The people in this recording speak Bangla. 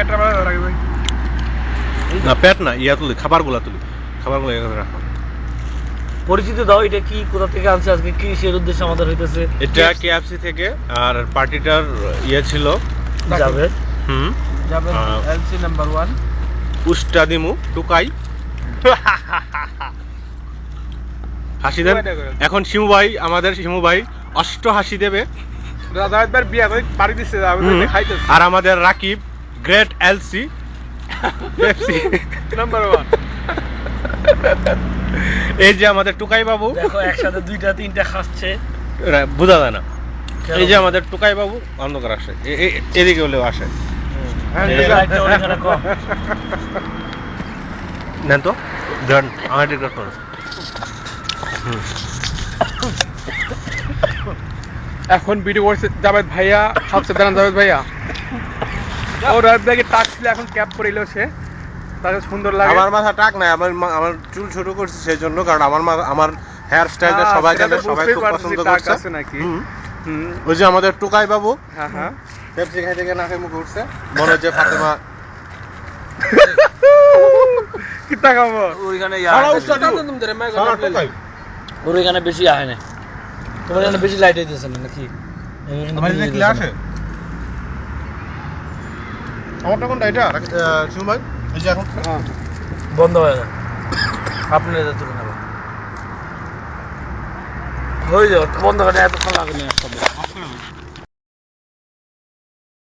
পেটটা ভালো লাগে ভাই না পেট না ইয়া তুলি খাবারগুলো এখানে রাখো পরিচিতি দাও, এটা কি, কোথা থেকে আনছে, আজকে কি সের উদ্দেশ্যে আমাদের হইতেছে? এটা কেএফসি থেকে আর পার্টিটার ইয়ে ছিল জাভেদ। যাবেন এলসি নাম্বার 1 উস্টা দিমু টুকাই হাসি দেন এখন শিমু ভাই আমাদের শিমু ভাই অষ্ট হাসি দেবে দাদা একবার বিয়া করে পাড়ি দিছে আমি খাইতেছি আর আমাদের Rakib great LC Pepsi number 1 এই যে আমাদের টুকাই বাবু দেখো একসাথে দুইটা তিনটা খাচ্ছে, বোঝা যায় না। এই যে আমাদের টুকাই বাবু অন্ধকার আসে এদিকে হলেও আসে নেন তো দেন আমার টিকিট করুন এখন ভিডিও করছে জাভেদ ভাইয়া সবচেয়ে দাঁড়ান জাভেদ ভাইয়া ও রাত ব্যাগে টাক ছিল এখন ক্যাপ পরিলো সে তাকে সুন্দর লাগে আমার মাথা টাক নাই আমার চুল ছোট করছে সেই জন্য কারণ আমার হেয়ার স্টাইলটা সবাই জানে সবাই খুব পছন্দ করছে নাকি ওই যে আমাদের টুকাই বাবু হ্যাঁ হ্যাঁ পেপসি খাইতে গিয়ে নাকে মুখে উঠছে মনে হচ্ছে ফাতেমা কি টাকা বল ওইখানে ওর ওইখানে বেশি আয় না, তোমার এখানে বেশি লাইট হইতেছে না নাকি? আমার এখানে কি আসে আমারটা কোনটা এটা শিমু ভাই এই যে এখন বন্ধ হয়ে যাবে, আপনি এটা তুলে নেবেন হয়ে যাবে বন্ধ করে এতক্ষণ লাগে না।